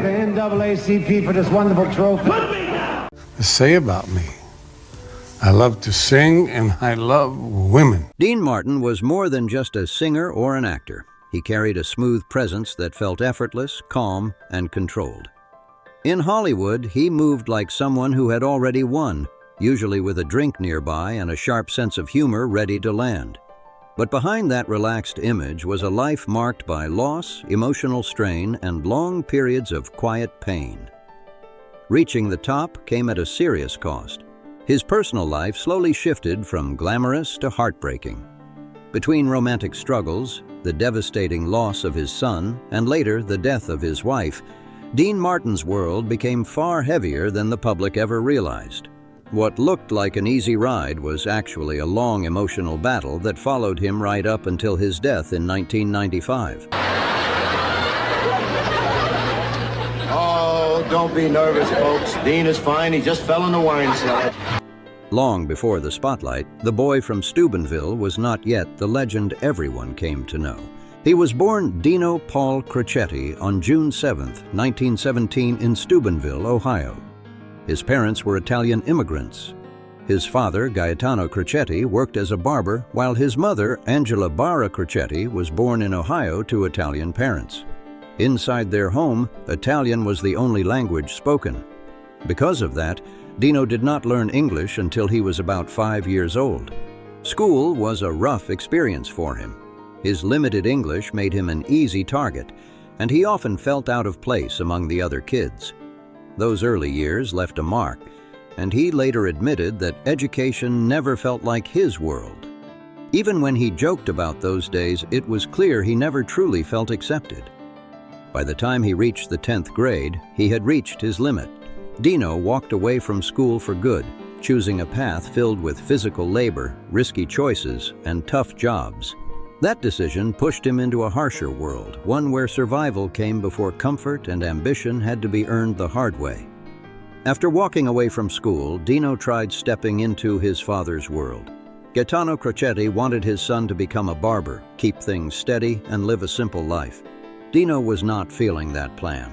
thank the NAACP for this wonderful trophy. Say about me. I love to sing and I love women. Dean Martin was more than just a singer or an actor. He carried a smooth presence that felt effortless, calm, and controlled. In Hollywood, he moved like someone who had already won, usually with a drink nearby and a sharp sense of humor ready to land. But behind that relaxed image was a life marked by loss, emotional strain, and long periods of quiet pain. Reaching the top came at a serious cost. His personal life slowly shifted from glamorous to heartbreaking. Between romantic struggles, the devastating loss of his son, and later the death of his wife, Dean Martin's world became far heavier than the public ever realized. What looked like an easy ride was actually a long emotional battle that followed him right up until his death in 1995. Oh, don't be nervous, folks. Dean is fine. He just fell in the wine cellar. Long before the spotlight, the boy from Steubenville was not yet the legend everyone came to know. He was born Dino Paul Crocetti on June 7, 1917 in Steubenville, Ohio. His parents were Italian immigrants. His father, Gaetano Crocetti, worked as a barber, while his mother, Angela Barra Crocetti, was born in Ohio to Italian parents. Inside their home, Italian was the only language spoken. Because of that, Dino did not learn English until he was about 5 years old. School was a rough experience for him. His limited English made him an easy target, and he often felt out of place among the other kids. Those early years left a mark, and he later admitted that education never felt like his world. Even when he joked about those days, it was clear he never truly felt accepted. By the time he reached the 10th grade, he had reached his limit. Dino walked away from school for good, choosing a path filled with physical labor, risky choices, and tough jobs. That decision pushed him into a harsher world, one where survival came before comfort and ambition had to be earned the hard way. After walking away from school, Dino tried stepping into his father's world. Gaetano Crocetti wanted his son to become a barber, keep things steady, and live a simple life. Dino was not feeling that plan.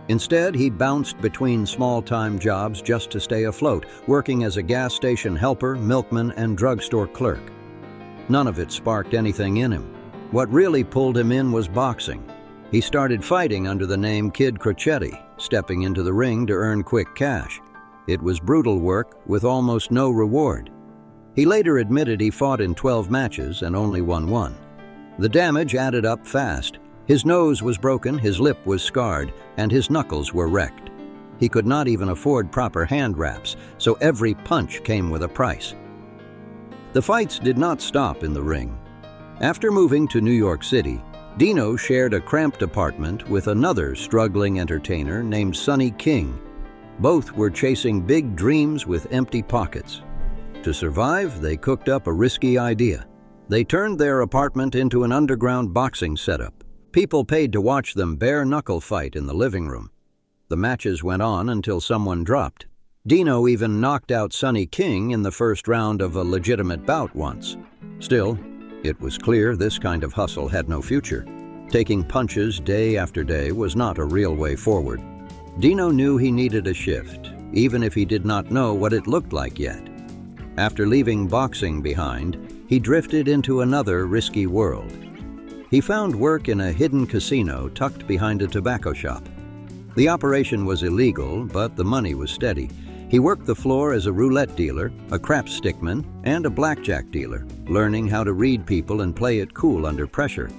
Instead, he bounced between small-time jobs just to stay afloat, working as a gas station helper, milkman, and drugstore clerk. None of it sparked anything in him. What really pulled him in was boxing. He started fighting under the name Kid Crocetti, stepping into the ring to earn quick cash. It was brutal work with almost no reward. He later admitted he fought in 12 matches and only won one. The damage added up fast. His nose was broken, his lip was scarred, and his knuckles were wrecked. He could not even afford proper hand wraps, so every punch came with a price. The fights did not stop in the ring. After moving to New York City, Dino shared a cramped apartment with another struggling entertainer named Sonny King. Both were chasing big dreams with empty pockets. To survive, they cooked up a risky idea. They turned their apartment into an underground boxing setup. People paid to watch them bare-knuckle fight in the living room. The matches went on until someone dropped. Dino even knocked out Sonny King in the first round of a legitimate bout once. Still, it was clear this kind of hustle had no future. Taking punches day after day was not a real way forward. Dino knew he needed a shift, even if he did not know what it looked like yet. After leaving boxing behind, he drifted into another risky world. He found work in a hidden casino tucked behind a tobacco shop. The operation was illegal, but the money was steady. He worked the floor as a roulette dealer, a craps stickman, and a blackjack dealer, learning how to read people and play it cool under pressure.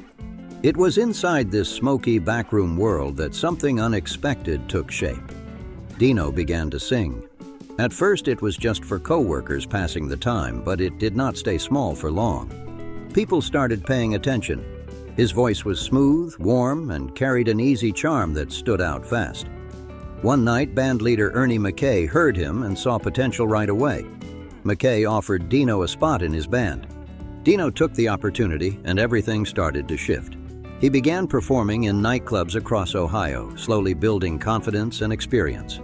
It was inside this smoky backroom world that something unexpected took shape. Dino began to sing. At first it was just for co-workers passing the time, but it did not stay small for long. People started paying attention. His voice was smooth, warm, and carried an easy charm that stood out fast. One night, bandleader Ernie McKay heard him and saw potential right away. McKay offered Dino a spot in his band. Dino took the opportunity, and everything started to shift. He began performing in nightclubs across Ohio, slowly building confidence and experience.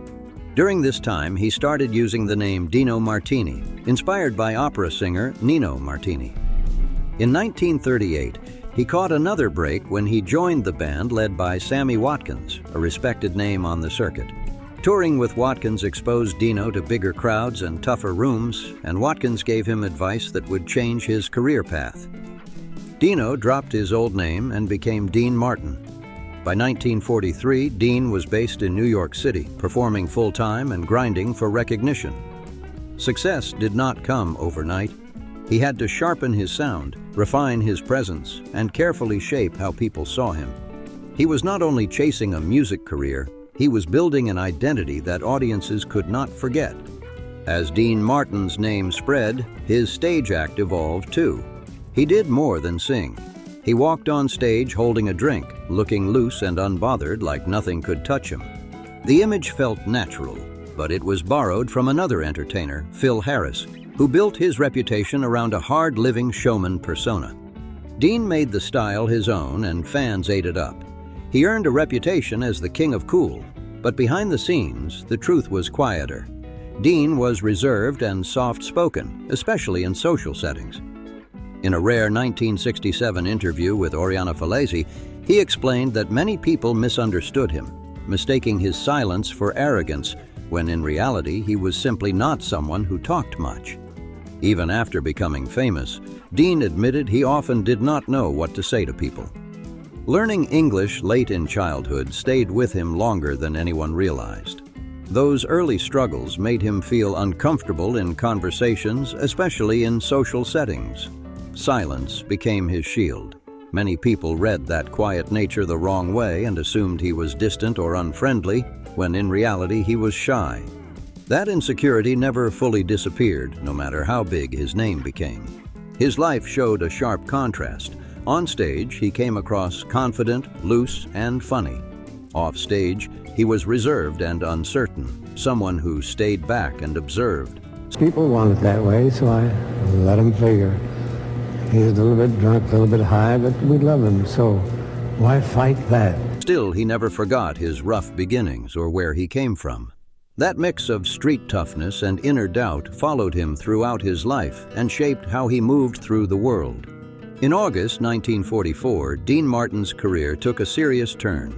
During this time, he started using the name Dino Martini, inspired by opera singer Nino Martini. In 1938, He caught another break when he joined the band led by Sammy Watkins, a respected name on the circuit. Touring with Watkins exposed Dino to bigger crowds and tougher rooms, and Watkins gave him advice that would change his career path. Dino dropped his old name and became Dean Martin. By 1943, Dean was based in New York City, performing full-time and grinding for recognition. Success did not come overnight. He had to sharpen his sound, refine his presence, and carefully shape how people saw him. He was not only chasing a music career, he was building an identity that audiences could not forget. As Dean Martin's name spread, his stage act evolved too. He did more than sing. He walked on stage holding a drink, looking loose and unbothered like nothing could touch him. The image felt natural, but it was borrowed from another entertainer, Phil Harris, who built his reputation around a hard-living showman persona. Dean made the style his own and fans ate it up. He earned a reputation as the king of cool, but behind the scenes, the truth was quieter. Dean was reserved and soft-spoken, especially in social settings. In a rare 1967 interview with Oriana Fallaci, he explained that many people misunderstood him, mistaking his silence for arrogance, when in reality he was simply not someone who talked much. Even after becoming famous, Dean admitted he often did not know what to say to people. Learning English late in childhood stayed with him longer than anyone realized. Those early struggles made him feel uncomfortable in conversations, especially in social settings. Silence became his shield. Many people read that quiet nature the wrong way and assumed he was distant or unfriendly, when in reality he was shy. That insecurity never fully disappeared, no matter how big his name became. His life showed a sharp contrast. On stage, he came across confident, loose, and funny. Off stage, he was reserved and uncertain, someone who stayed back and observed. People want it that way, so I let him figure. He's a little bit drunk, a little bit high, but we love him, so why fight that? Still, he never forgot his rough beginnings or where he came from. That mix of street toughness and inner doubt followed him throughout his life and shaped how he moved through the world. In August 1944, Dean Martin's career took a serious turn.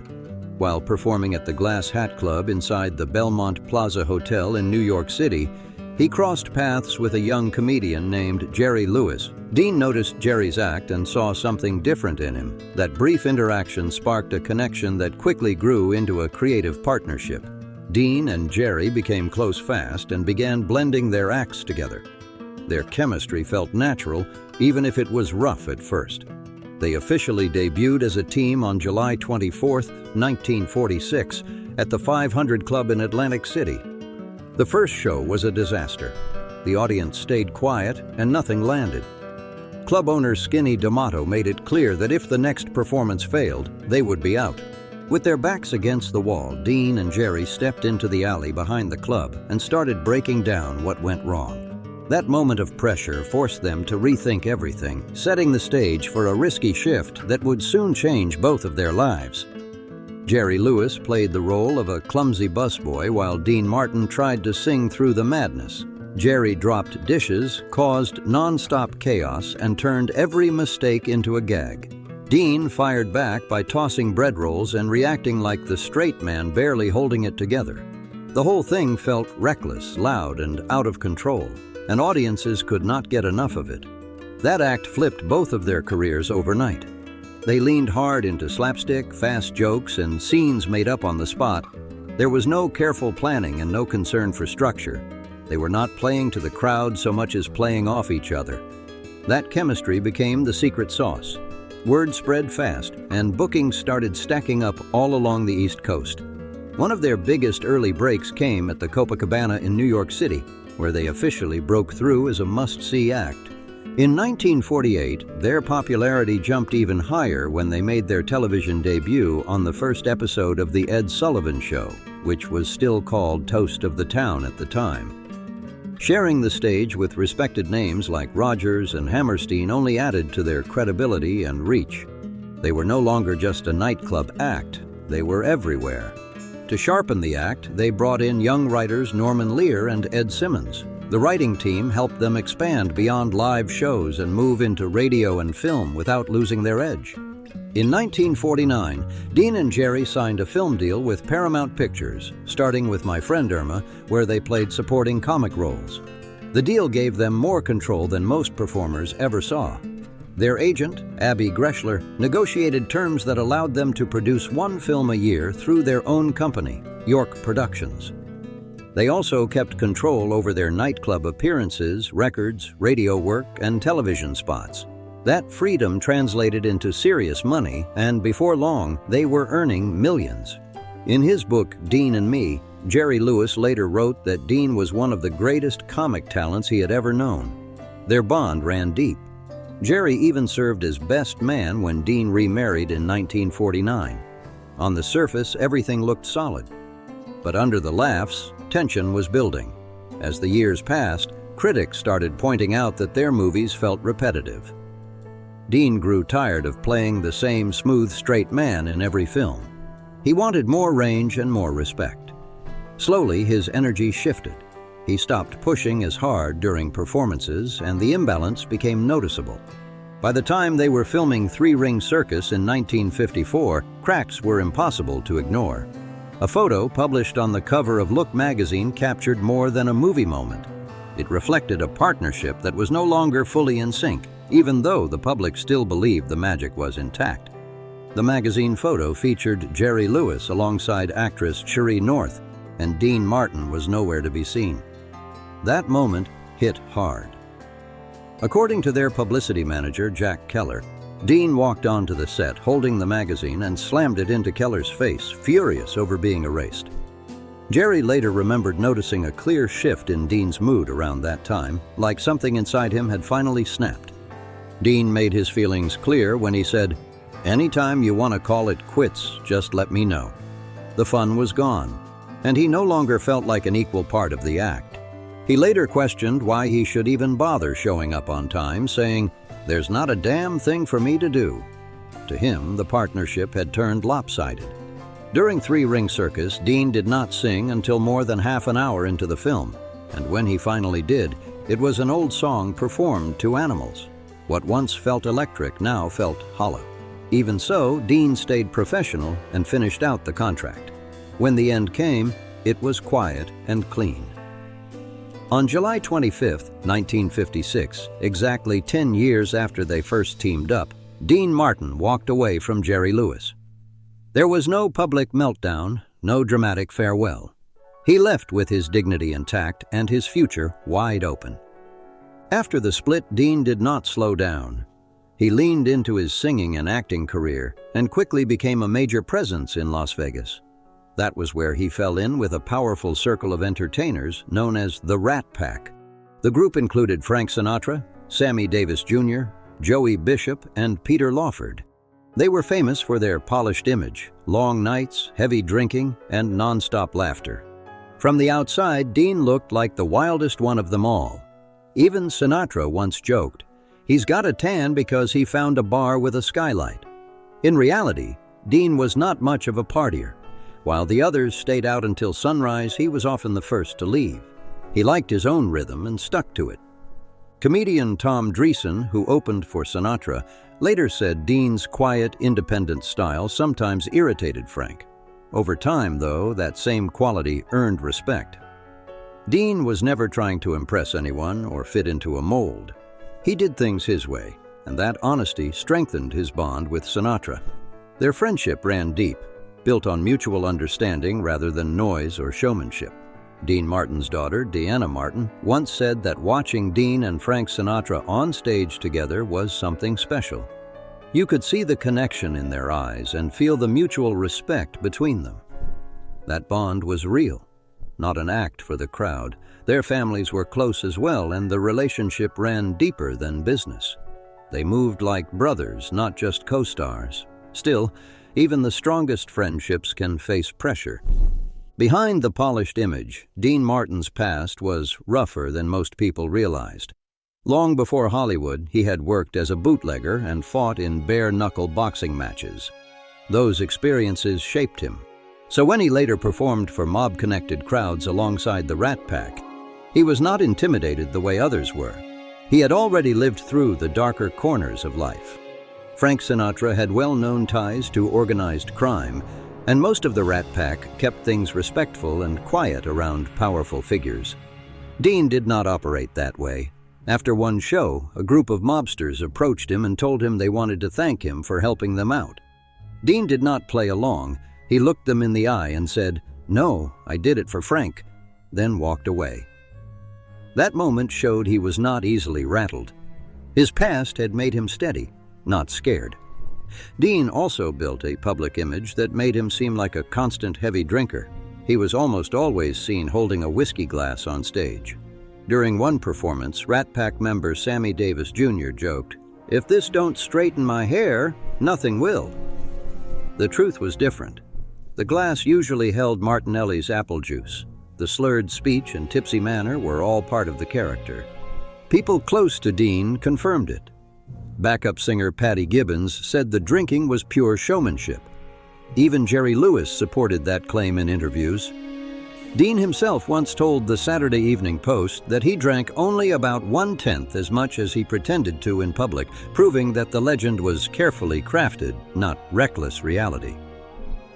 While performing at the Glass Hat Club inside the Belmont Plaza Hotel in New York City, he crossed paths with a young comedian named Jerry Lewis. Dean noticed Jerry's act and saw something different in him. That brief interaction sparked a connection that quickly grew into a creative partnership. Dean and Jerry became close fast and began blending their acts together. Their chemistry felt natural, even if it was rough at first. They officially debuted as a team on July 24, 1946, at the 500 Club in Atlantic City. The first show was a disaster. The audience stayed quiet and nothing landed. Club owner Skinny D'Amato made it clear that if the next performance failed, they would be out. With their backs against the wall, Dean and Jerry stepped into the alley behind the club and started breaking down what went wrong. That moment of pressure forced them to rethink everything, setting the stage for a risky shift that would soon change both of their lives. Jerry Lewis played the role of a clumsy busboy while Dean Martin tried to sing through the madness. Jerry dropped dishes, caused non-stop chaos, and turned every mistake into a gag. Dean fired back by tossing bread rolls and reacting like the straight man barely holding it together. The whole thing felt reckless, loud, and out of control, and audiences could not get enough of it. That act flipped both of their careers overnight. They leaned hard into slapstick, fast jokes, and scenes made up on the spot. There was no careful planning and no concern for structure. They were not playing to the crowd so much as playing off each other. That chemistry became the secret sauce. Word spread fast, and bookings started stacking up all along the East Coast. One of their biggest early breaks came at the Copacabana in New York City, where they officially broke through as a must-see act. In 1948, their popularity jumped even higher when they made their television debut on the first episode of The Ed Sullivan Show, which was still called Toast of the Town at the time. Sharing the stage with respected names like Rogers and Hammerstein only added to their credibility and reach. They were no longer just a nightclub act, they were everywhere. To sharpen the act, they brought in young writers Norman Lear and Ed Simmons. The writing team helped them expand beyond live shows and move into radio and film without losing their edge. In 1949, Dean and Jerry signed a film deal with Paramount Pictures, starting with My Friend Irma, where they played supporting comic roles. The deal gave them more control than most performers ever saw. Their agent, Abby Greshler, negotiated terms that allowed them to produce one film a year through their own company, York Productions. They also kept control over their nightclub appearances, records, radio work, and television spots. That freedom translated into serious money, and before long, they were earning millions. In his book, Dean and Me, Jerry Lewis later wrote that Dean was one of the greatest comic talents he had ever known. Their bond ran deep. Jerry even served as best man when Dean remarried in 1949. On the surface, everything looked solid. But under the laughs, tension was building. As the years passed, critics started pointing out that their movies felt repetitive. Dean grew tired of playing the same smooth, straight man in every film. He wanted more range and more respect. Slowly, his energy shifted. He stopped pushing as hard during performances, and the imbalance became noticeable. By the time they were filming Three Ring Circus in 1954, cracks were impossible to ignore. A photo published on the cover of Look magazine captured more than a movie moment. It reflected a partnership that was no longer fully in sync, even though the public still believed the magic was intact. The magazine photo featured Jerry Lewis alongside actress Cherie North, and Dean Martin was nowhere to be seen. That moment hit hard. According to their publicity manager, Jack Keller, Dean walked onto the set holding the magazine and slammed it into Keller's face, furious over being erased. Jerry later remembered noticing a clear shift in Dean's mood around that time, like something inside him had finally snapped. Dean made his feelings clear when he said, "Anytime you want to call it quits, just let me know." The fun was gone, and he no longer felt like an equal part of the act. He later questioned why he should even bother showing up on time, saying, "There's not a damn thing for me to do." To him, the partnership had turned lopsided. During Three Ring Circus, Dean did not sing until more than half an hour into the film, and when he finally did, it was an old song performed to animals. What once felt electric now felt hollow. Even so, Dean stayed professional and finished out the contract. When the end came, it was quiet and clean. On July 25, 1956, exactly 10 years after they first teamed up, Dean Martin walked away from Jerry Lewis. There was no public meltdown, no dramatic farewell. He left with his dignity intact and his future wide open. After the split, Dean did not slow down. He leaned into his singing and acting career and quickly became a major presence in Las Vegas. That was where he fell in with a powerful circle of entertainers known as the Rat Pack. The group included Frank Sinatra, Sammy Davis Jr., Joey Bishop, and Peter Lawford. They were famous for their polished image, long nights, heavy drinking, and non-stop laughter. From the outside, Dean looked like the wildest one of them all. Even Sinatra once joked, "He's got a tan because he found a bar with a skylight." In reality, Dean was not much of a partier. While the others stayed out until sunrise, he was often the first to leave. He liked his own rhythm and stuck to it. Comedian Tom Dreesen, who opened for Sinatra, later said Dean's quiet, independent style sometimes irritated Frank. Over time, though, that same quality earned respect. Dean was never trying to impress anyone or fit into a mold. He did things his way, and that honesty strengthened his bond with Sinatra. Their friendship ran deep, built on mutual understanding rather than noise or showmanship. Dean Martin's daughter, Deanna Martin, once said that watching Dean and Frank Sinatra on stage together was something special. You could see the connection in their eyes and feel the mutual respect between them. That bond was real, not an act for the crowd. Their families were close as well, and the relationship ran deeper than business. They moved like brothers, not just co-stars. Still, even the strongest friendships can face pressure. Behind the polished image, Dean Martin's past was rougher than most people realized. Long before Hollywood, he had worked as a bootlegger and fought in bare-knuckle boxing matches. Those experiences shaped him. So when he later performed for mob-connected crowds alongside the Rat Pack, He was not intimidated the way others were. He had already lived through the darker corners of life. Frank Sinatra had well-known ties to organized crime, and most of the Rat Pack kept things respectful and quiet around powerful figures. Dean did not operate that way. After one show, a group of mobsters approached him and told him they wanted to thank him for helping them out. Dean did not play along. He looked them in the eye and said, "No, I did it for Frank," then walked away. That moment showed he was not easily rattled. His past had made him steady, not scared. Dean also built a public image that made him seem like a constant heavy drinker. He was almost always seen holding a whiskey glass on stage. During one performance, Rat Pack member Sammy Davis Jr. joked, "If this don't straighten my hair, nothing will." The truth was different. The glass usually held Martinelli's apple juice. The slurred speech and tipsy manner were all part of the character. People close to Dean confirmed it. Backup singer Patty Gibbons said the drinking was pure showmanship. Even Jerry Lewis supported that claim in interviews. Dean himself once told the Saturday Evening Post that he drank only about 1/10 as much as he pretended to in public, proving that the legend was carefully crafted, not reckless reality.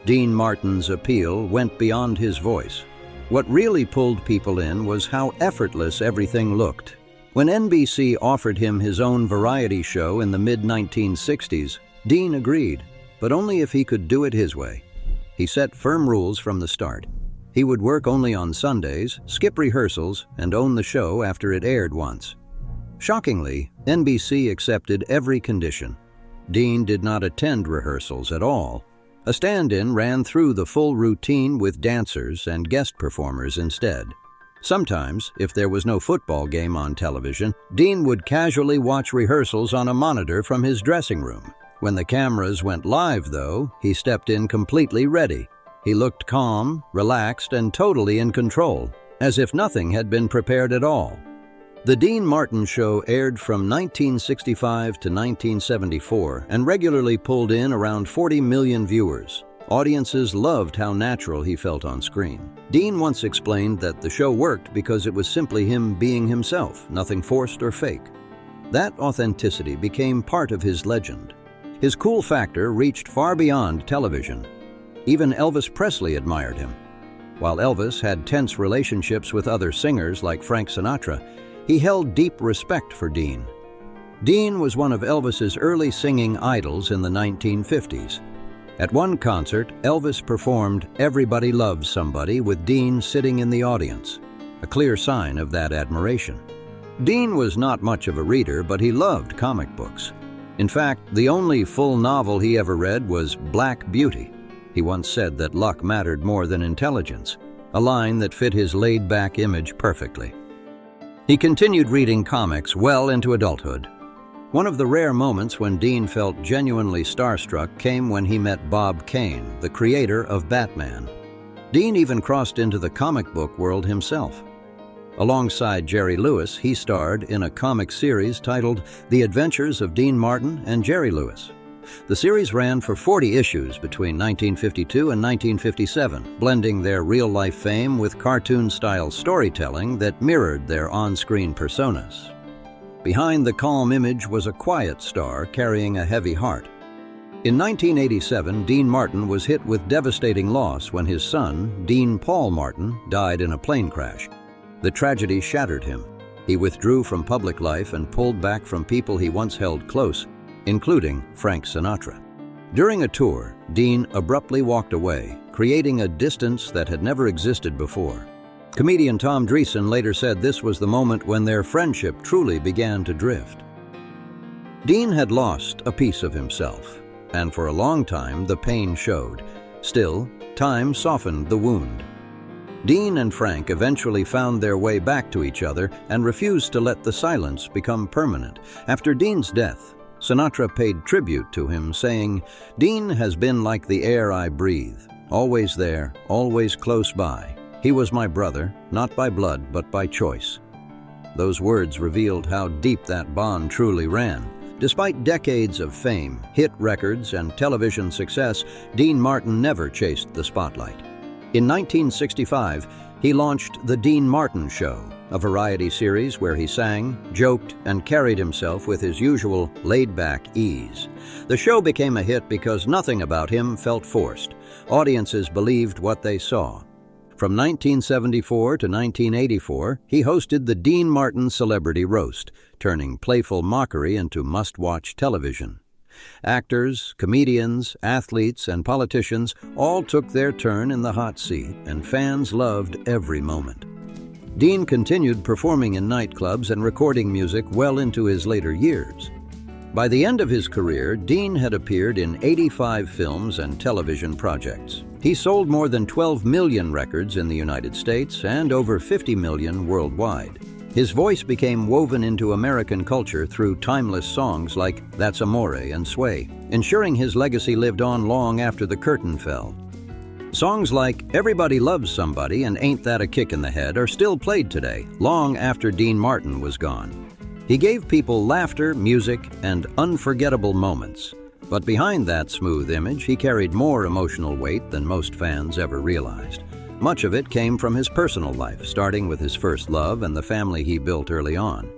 Dean Martin's appeal went beyond his voice. What really pulled people in was how effortless everything looked. When NBC offered him his own variety show in the mid-1960s, Dean agreed, but only if he could do it his way. He set firm rules from the start. He would work only on Sundays, skip rehearsals, and own the show after it aired once. Shockingly, NBC accepted every condition. Dean did not attend rehearsals at all. A stand-in ran through the full routine with dancers and guest performers instead. Sometimes, if there was no football game on television, Dean would casually watch rehearsals on a monitor from his dressing room. When the cameras went live, though, he stepped in completely ready. He looked calm, relaxed, and totally in control, as if nothing had been prepared at all. The Dean Martin Show aired from 1965 to 1974 and regularly pulled in around 40 million viewers. Audiences loved how natural he felt on screen. Dean once explained that the show worked because it was simply him being himself, nothing forced or fake. That authenticity became part of his legend. His cool factor reached far beyond television. Even Elvis Presley admired him. While Elvis had tense relationships with other singers like Frank Sinatra, he held deep respect for Dean. Dean was one of Elvis's early singing idols in the 1950s. At one concert, Elvis performed "Everybody Loves Somebody" with Dean sitting in the audience, a clear sign of that admiration. Dean was not much of a reader, but he loved comic books. In fact, the only full novel he ever read was Black Beauty. He once said that luck mattered more than intelligence, a line that fit his laid-back image perfectly. He continued reading comics well into adulthood. One of the rare moments when Dean felt genuinely starstruck came when he met Bob Kane, the creator of Batman. Dean even crossed into the comic book world himself. Alongside Jerry Lewis, he starred in a comic series titled The Adventures of Dean Martin and Jerry Lewis. The series ran for 40 issues between 1952 and 1957, blending their real-life fame with cartoon-style storytelling that mirrored their on-screen personas. Behind the calm image was a quiet star carrying a heavy heart. In 1987, Dean Martin was hit with devastating loss when his son, Dean Paul Martin, died in a plane crash. The tragedy shattered him. He withdrew from public life and pulled back from people he once held close, including Frank Sinatra. During a tour, Dean abruptly walked away, creating a distance that had never existed before. Comedian Tom Dreesen later said this was the moment when their friendship truly began to drift. Dean had lost a piece of himself, and for a long time the pain showed. Still, time softened the wound. Dean and Frank eventually found their way back to each other and refused to let the silence become permanent. After Dean's death, Sinatra paid tribute to him, saying, "Dean has been like the air I breathe, always there, always close by. He was my brother, not by blood, but by choice." Those words revealed how deep that bond truly ran. Despite decades of fame, hit records, and television success, Dean Martin never chased the spotlight. In 1965, he launched The Dean Martin Show, a variety series where he sang, joked, and carried himself with his usual laid-back ease. The show became a hit because nothing about him felt forced. Audiences believed what they saw. From 1974 to 1984, he hosted the Dean Martin Celebrity Roast, turning playful mockery into must-watch television. Actors, comedians, athletes, and politicians all took their turn in the hot seat, and fans loved every moment. Dean continued performing in nightclubs and recording music well into his later years. By the end of his career, Dean had appeared in 85 films and television projects. He sold more than 12 million records in the United States and over 50 million worldwide. His voice became woven into American culture through timeless songs like That's Amore and Sway, ensuring his legacy lived on long after the curtain fell. Songs like Everybody Loves Somebody and Ain't That a Kick in the Head are still played today, long after Dean Martin was gone. He gave people laughter, music, and unforgettable moments. But behind that smooth image, he carried more emotional weight than most fans ever realized. Much of it came from his personal life, starting with his first love and the family he built early on.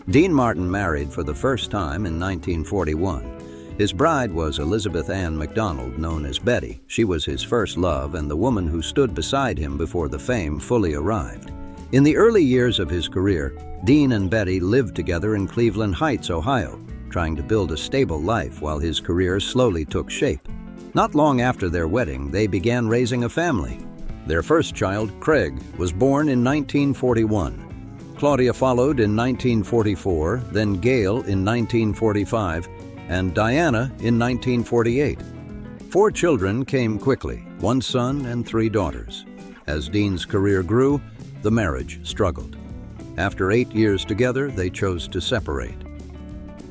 Dean Martin married for the first time in 1941. His bride was Elizabeth Ann MacDonald, known as Betty. She was his first love and the woman who stood beside him before the fame fully arrived. In the early years of his career, Dean and Betty lived together in Cleveland Heights, Ohio, trying to build a stable life while his career slowly took shape. Not long after their wedding, they began raising a family. Their first child, Craig, was born in 1941. Claudia followed in 1944, then Gail in 1945, and Diana in 1948. 4 children came quickly, 1 son and 3 daughters. As Dean's career grew, the marriage struggled. After 8 years together, they chose to separate.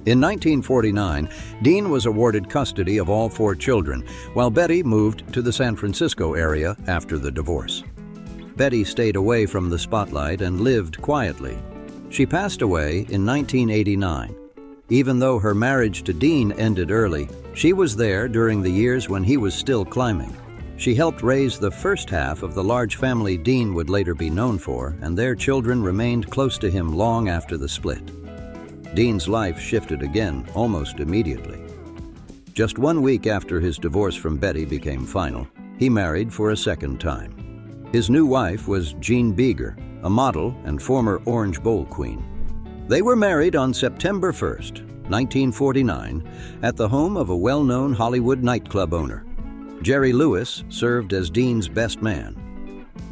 In 1949, Dean was awarded custody of all 4 children, while Betty moved to the San Francisco area after the divorce. Betty stayed away from the spotlight and lived quietly. She passed away in 1989. Even though her marriage to Dean ended early, she was there during the years when he was still climbing. She helped raise the first half of the large family Dean would later be known for, and their children remained close to him long after the split. Dean's life shifted again almost immediately. Just 1 week after his divorce from Betty became final, he married for a second time. His new wife was Jean Beager, a model and former Orange Bowl queen. They were married on September 1st, 1949, at the home of a well-known Hollywood nightclub owner. Jerry Lewis served as Dean's best man.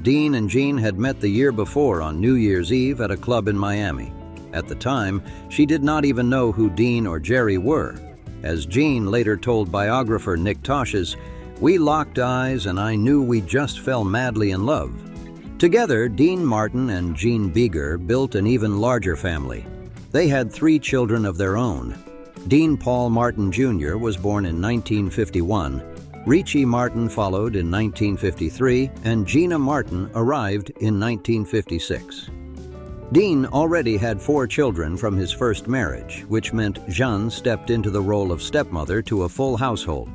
Dean and Jean had met the year before on New Year's Eve at a club in Miami. At the time, she did not even know who Dean or Jerry were. As Jean later told biographer Nick Tosches, "We locked eyes and I knew we just fell madly in love." Together, Dean Martin and Jean Beager built an even larger family. They had 3 children of their own. Dean Paul Martin Jr. was born in 1951, Richie Martin followed in 1953, and Gina Martin arrived in 1956. Dean already had 4 children from his first marriage, which meant Jeanne stepped into the role of stepmother to a full household.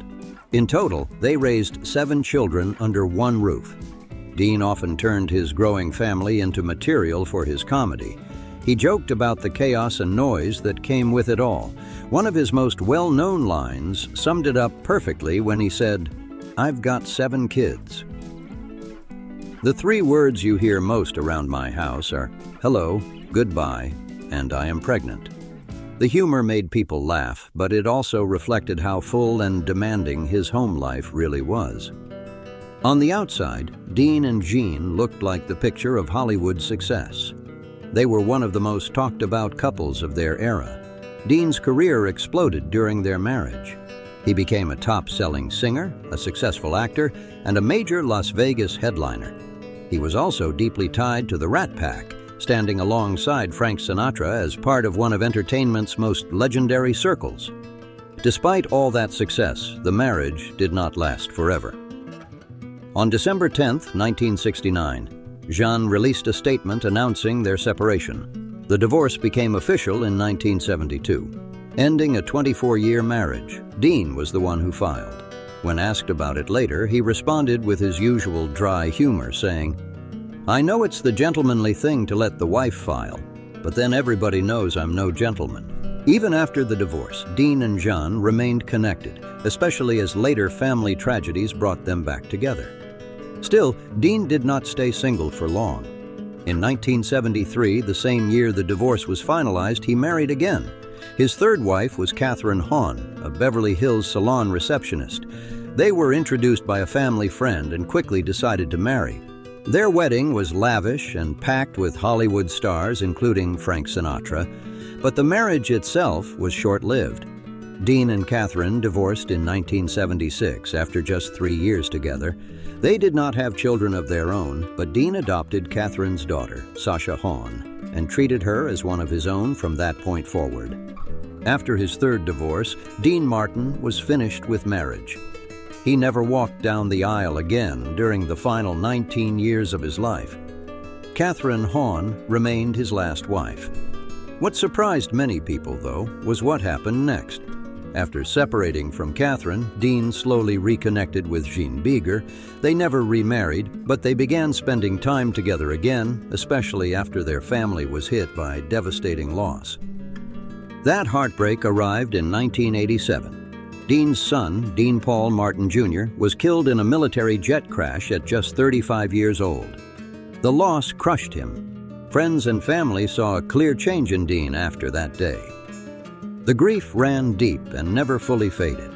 In total, they raised 7 children under one roof. Dean often turned his growing family into material for his comedy. He joked about the chaos and noise that came with it all. One of his most well-known lines summed it up perfectly when he said, "I've got 7 kids." The 3 words you hear most around my house are hello, goodbye, and I am pregnant. The humor made people laugh, but it also reflected how full and demanding his home life really was. On the outside, Dean and Jean looked like the picture of Hollywood success. They were one of the most talked-about couples of their era. Dean's career exploded during their marriage. He became a top-selling singer, a successful actor, and a major Las Vegas headliner. He was also deeply tied to the Rat Pack, standing alongside Frank Sinatra as part of one of entertainment's most legendary circles. Despite all that success, the marriage did not last forever. On December 10, 1969, Jeanne released a statement announcing their separation. The divorce became official in 1972. Ending a 24-year marriage, Dean was the one who filed. When asked about it later, he responded with his usual dry humor, saying, "I know it's the gentlemanly thing to let the wife file, but then everybody knows I'm no gentleman." Even after the divorce, Dean and Jean remained connected, especially as later family tragedies brought them back together. Still, Dean did not stay single for long. In 1973, the same year the divorce was finalized, he married again. His third wife was Catherine Hahn, a Beverly Hills salon receptionist. They were introduced by a family friend and quickly decided to marry. Their wedding was lavish and packed with Hollywood stars, including Frank Sinatra, but the marriage itself was short-lived. Dean and Catherine divorced in 1976 after just 3 years together. They did not have children of their own, but Dean adopted Catherine's daughter, Sasha Hahn, and treated her as one of his own from that point forward. After his third divorce, Dean Martin was finished with marriage. He never walked down the aisle again during the final 19 years of his life. Catherine Hahn remained his last wife. What surprised many people, though, was what happened next. After separating from Catherine, Dean slowly reconnected with Jean Beager. They never remarried, but they began spending time together again, especially after their family was hit by devastating loss. That heartbreak arrived in 1987. Dean's son, Dean Paul Martin Jr., was killed in a military jet crash at just 35 years old. The loss crushed him. Friends and family saw a clear change in Dean after that day. The grief ran deep and never fully faded.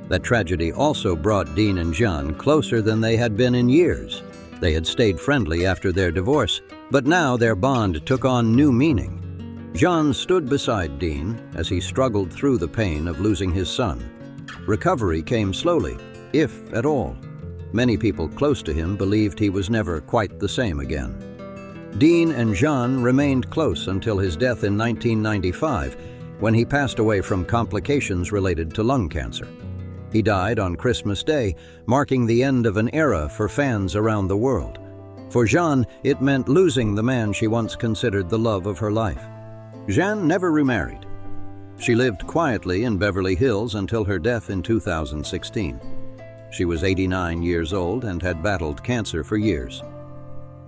That tragedy also brought Dean and Jean closer than they had been in years. They had stayed friendly after their divorce, but now their bond took on new meaning. Jean stood beside Dean as he struggled through the pain of losing his son. Recovery came slowly, if at all. Many people close to him believed he was never quite the same again. Dean and Jean remained close until his death in 1995, when he passed away from complications related to lung cancer. He died on Christmas Day, marking the end of an era for fans around the world. For Jean, it meant losing the man she once considered the love of her life. Jean never remarried. She lived quietly in Beverly Hills until her death in 2016. She was 89 years old and had battled cancer for years.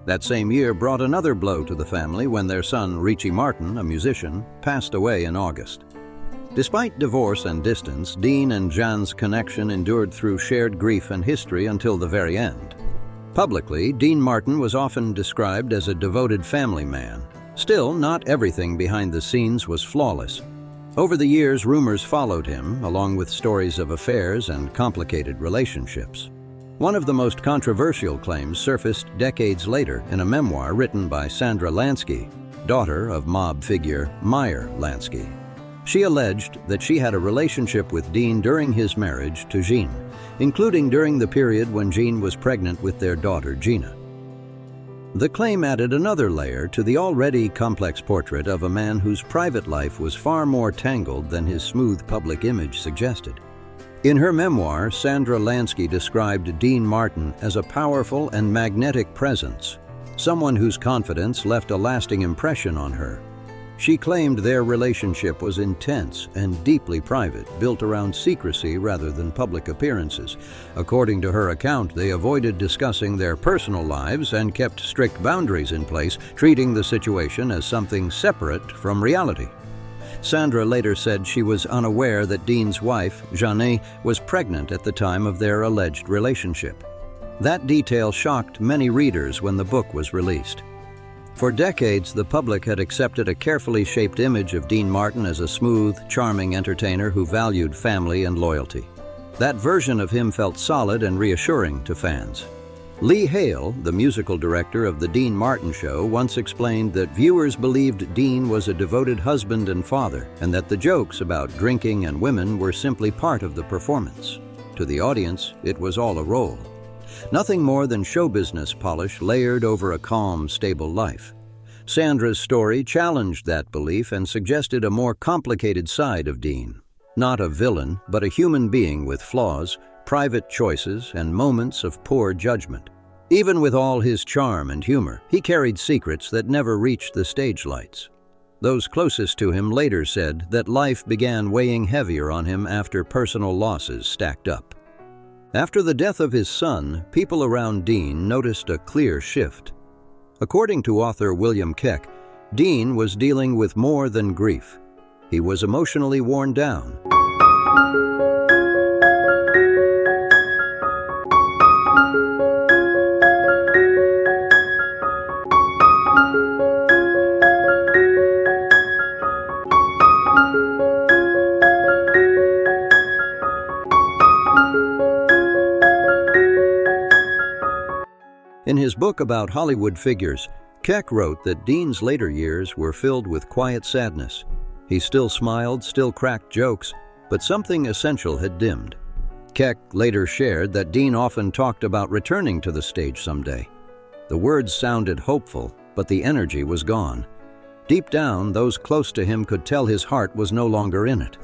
That same year brought another blow to the family when their son, Richie Martin, a musician, passed away in August. Despite divorce and distance, Dean and Jean's connection endured through shared grief and history until the very end. Publicly, Dean Martin was often described as a devoted family man. Still, not everything behind the scenes was flawless. Over the years, rumors followed him, along with stories of affairs and complicated relationships. One of the most controversial claims surfaced decades later in a memoir written by Sandra Lansky, daughter of mob figure Meyer Lansky. She alleged that she had a relationship with Dean during his marriage to Jean, including during the period when Jean was pregnant with their daughter Gina. The claim added another layer to the already complex portrait of a man whose private life was far more tangled than his smooth public image suggested. In her memoir, Sandra Lansky described Dean Martin as a powerful and magnetic presence, someone whose confidence left a lasting impression on her. She claimed their relationship was intense and deeply private, built around secrecy rather than public appearances. According to her account, they avoided discussing their personal lives and kept strict boundaries in place, treating the situation as something separate from reality. Sandra later said she was unaware that Dean's wife, Jeanne, was pregnant at the time of their alleged relationship. That detail shocked many readers when the book was released. For decades, the public had accepted a carefully shaped image of Dean Martin as a smooth, charming entertainer who valued family and loyalty. That version of him felt solid and reassuring to fans. Lee Hale, the musical director of The Dean Martin Show, once explained that viewers believed Dean was a devoted husband and father, and that the jokes about drinking and women were simply part of the performance. To the audience, it was all a role. Nothing more than show business polish layered over a calm, stable life. Sandra's story challenged that belief and suggested a more complicated side of Dean. Not a villain, but a human being with flaws, private choices, and moments of poor judgment. Even with all his charm and humor, he carried secrets that never reached the stage lights. Those closest to him later said that life began weighing heavier on him after personal losses stacked up. After the death of his son, people around Dean noticed a clear shift. According to author William Keck, Dean was dealing with more than grief. He was emotionally worn down. In his book about Hollywood figures, Keck wrote that Dean's later years were filled with quiet sadness. He still smiled, still cracked jokes, but something essential had dimmed. Keck later shared that Dean often talked about returning to the stage someday. The words sounded hopeful, but the energy was gone. Deep down, those close to him could tell his heart was no longer in it.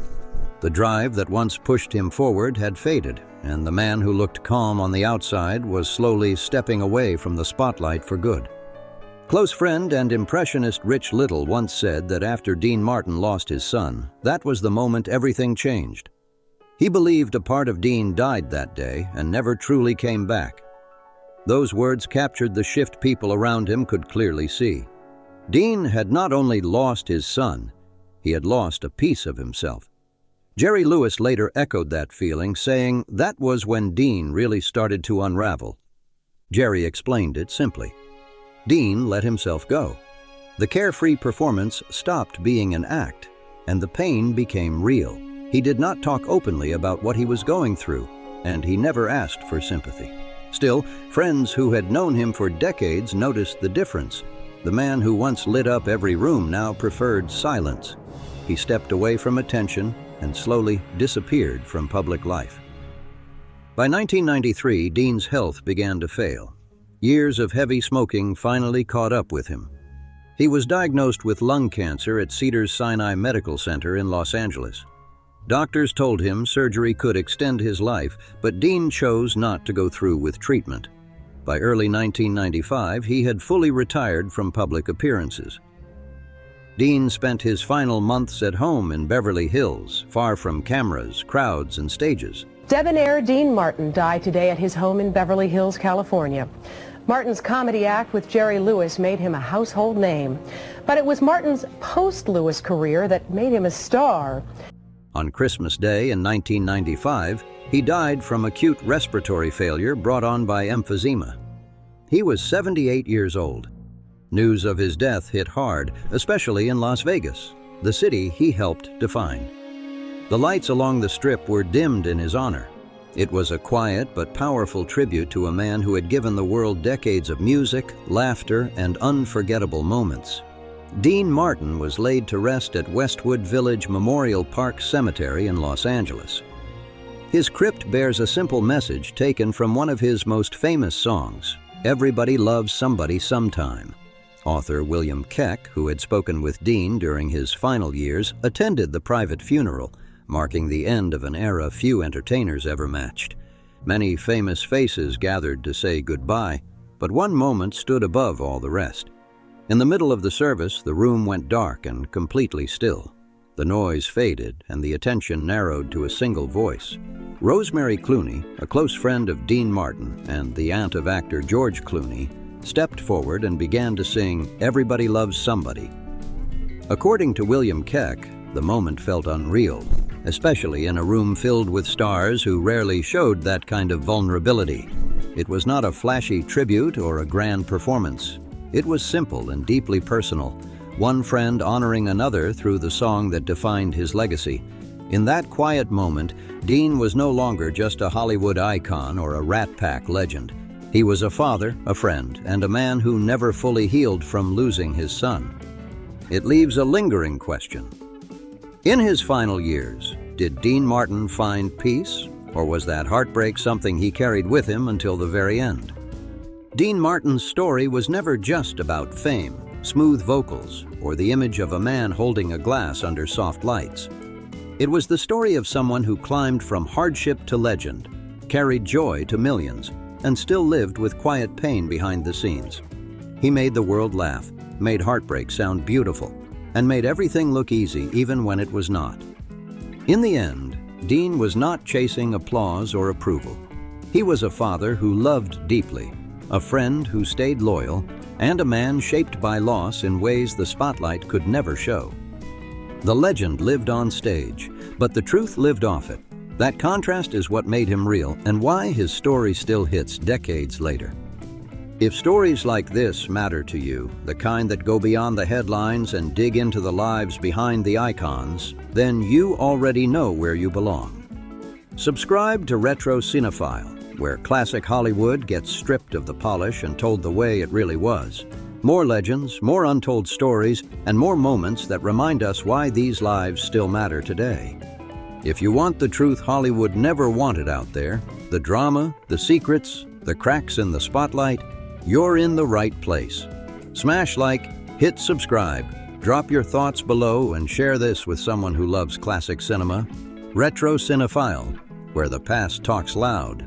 The drive that once pushed him forward had faded, and the man who looked calm on the outside was slowly stepping away from the spotlight for good. Close friend and impressionist Rich Little once said that after Dean Martin lost his son, that was the moment everything changed. He believed a part of Dean died that day and never truly came back. Those words captured the shift people around him could clearly see. Dean had not only lost his son, he had lost a piece of himself. Jerry Lewis later echoed that feeling, saying that was when Dean really started to unravel. Jerry explained it simply. Dean let himself go. The carefree performance stopped being an act, and the pain became real. He did not talk openly about what he was going through, and he never asked for sympathy. Still, friends who had known him for decades noticed the difference. The man who once lit up every room now preferred silence. He stepped away from attention and slowly disappeared from public life. By 1993, Dean's health began to fail. Years of heavy smoking finally caught up with him. He was diagnosed with lung cancer at Cedars-Sinai Medical Center in Los Angeles. Doctors told him surgery could extend his life, but Dean chose not to go through with treatment. By early 1995, he had fully retired from public appearances. Dean spent his final months at home in Beverly Hills, far from cameras, crowds, and stages. Debonair Dean Martin died today at his home in Beverly Hills, California. Martin's comedy act with Jerry Lewis made him a household name. But it was Martin's post-Lewis career that made him a star. On Christmas Day in 1995, he died from acute respiratory failure brought on by emphysema. He was 78 years old. News of his death hit hard, especially in Las Vegas, the city he helped define. The lights along the Strip were dimmed in his honor. It was a quiet but powerful tribute to a man who had given the world decades of music, laughter, and unforgettable moments. Dean Martin was laid to rest at Westwood Village Memorial Park Cemetery in Los Angeles. His crypt bears a simple message taken from one of his most famous songs, "Everybody Loves Somebody Sometime." Author William Keck, who had spoken with Dean during his final years, attended the private funeral, marking the end of an era few entertainers ever matched. Many famous faces gathered to say goodbye, but one moment stood above all the rest. In the middle of the service, the room went dark and completely still. The noise faded and the attention narrowed to a single voice. Rosemary Clooney, a close friend of Dean Martin and the aunt of actor George Clooney, stepped forward and began to sing "Everybody Loves Somebody." According to William Keck, the moment felt unreal, especially in a room filled with stars who rarely showed that kind of vulnerability. It was not a flashy tribute or a grand performance. It was simple and deeply personal, one friend honoring another through the song that defined his legacy. In that quiet moment, Dean was no longer just a Hollywood icon or a Rat Pack legend. He was a father, a friend, and a man who never fully healed from losing his son. It leaves a lingering question. In his final years, did Dean Martin find peace, or was that heartbreak something he carried with him until the very end? Dean Martin's story was never just about fame, smooth vocals, or the image of a man holding a glass under soft lights. It was the story of someone who climbed from hardship to legend, carried joy to millions, and still lived with quiet pain behind the scenes. He made the world laugh, made heartbreak sound beautiful, and made everything look easy even when it was not. In the end, Dean was not chasing applause or approval. He was a father who loved deeply, a friend who stayed loyal, and a man shaped by loss in ways the spotlight could never show. The legend lived on stage, but the truth lived off it. That contrast is what made him real and why his story still hits decades later. If stories like this matter to you, the kind that go beyond the headlines and dig into the lives behind the icons, then you already know where you belong. Subscribe to Retro Cinephile, where classic Hollywood gets stripped of the polish and told the way it really was. More legends, more untold stories, and more moments that remind us why these lives still matter today. If you want the truth Hollywood never wanted out there, the drama, the secrets, the cracks in the spotlight, you're in the right place. Smash like, hit subscribe, drop your thoughts below, and share this with someone who loves classic cinema. Retro Cinephile, where the past talks loud